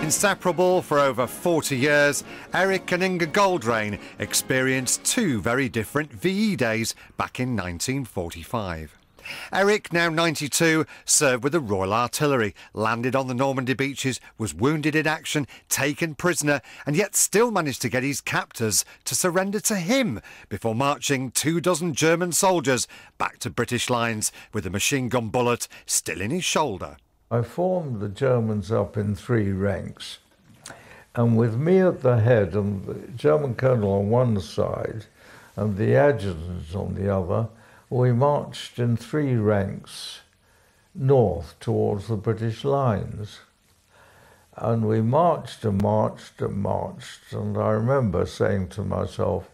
Inseparable for over 40 years, Eric and Inga Goldrain experienced two very different VE days back in 1945. Eric, now 92, served with the Royal Artillery, landed on the Normandy beaches, was wounded in action, taken prisoner, and yet still managed to get his captors to surrender to him before marching 24 German soldiers back to British lines with a machine gun bullet still in his shoulder. I formed the Germans up in 3 ranks, and with me at the head and the German colonel on one side and the adjutant on the other, we marched in 3 ranks north towards the British lines. And we marched and marched and marched, and I remember saying to myself,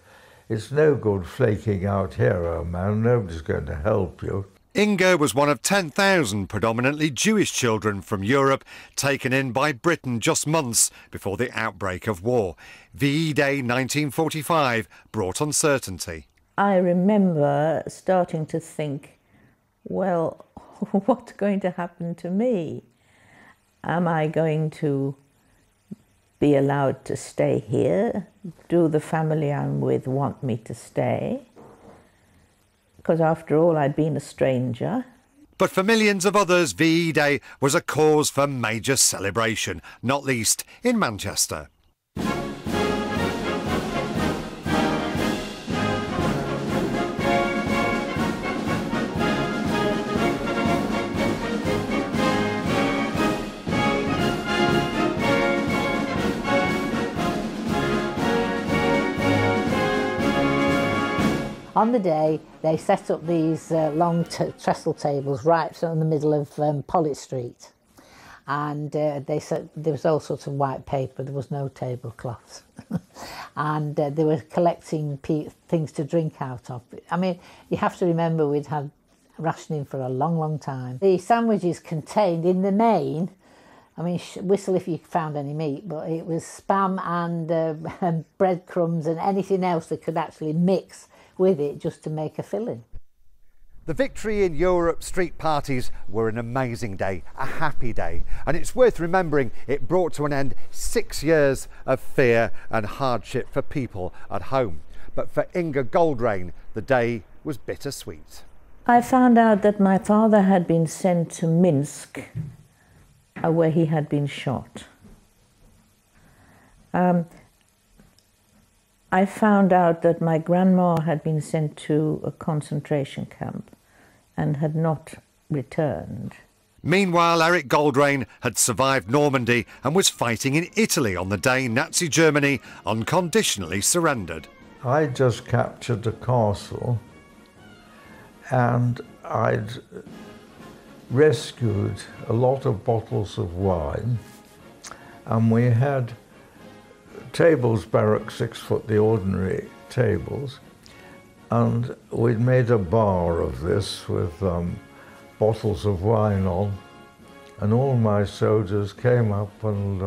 it's no good flaking out here, oh man, nobody's going to help you. Inga was one of 10,000 predominantly Jewish children from Europe taken in by Britain just months before the outbreak of war. VE Day 1945 brought uncertainty. I remember starting to think, well, what's going to happen to me? Am I going to be allowed to stay here? Do the family I'm with want me to stay? Because after all, I'd been a stranger. But for millions of others, VE Day was a cause for major celebration, not least in Manchester. On the day, they set up these long trestle tables right in the middle of Pollitt Street. And they said there was all sorts of white paper, there was no tablecloths. And they were collecting things to drink out of. I mean, you have to remember we'd had rationing for a long, long time. The sandwiches contained, in the main, I mean, whistle if you found any meat, but it was spam and breadcrumbs and anything else that could actually mix with it just to make a filling. The victory in Europe street parties were an amazing day, a happy day, and it's worth remembering it brought to an end 6 years of fear and hardship for people at home. But for Inga Goldrain, the day was bittersweet. I found out that my father had been sent to Minsk, where he had been shot. I found out that my grandma had been sent to a concentration camp and had not returned. Meanwhile, Eric Goldrain had survived Normandy and was fighting in Italy on the day Nazi Germany unconditionally surrendered. I just captured a castle and I'd rescued a lot of bottles of wine, and we had tables, barrack 6 foot, the ordinary tables, and we'd made a bar of this with bottles of wine on, and all my soldiers came up and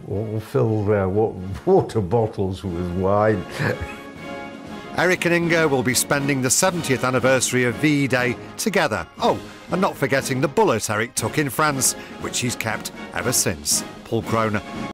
all filled their water bottles with wine. Eric and Inga will be spending the 70th anniversary of VE Day together. Oh, and not forgetting the bullet Eric took in France, which he's kept ever since. Paul Kroner.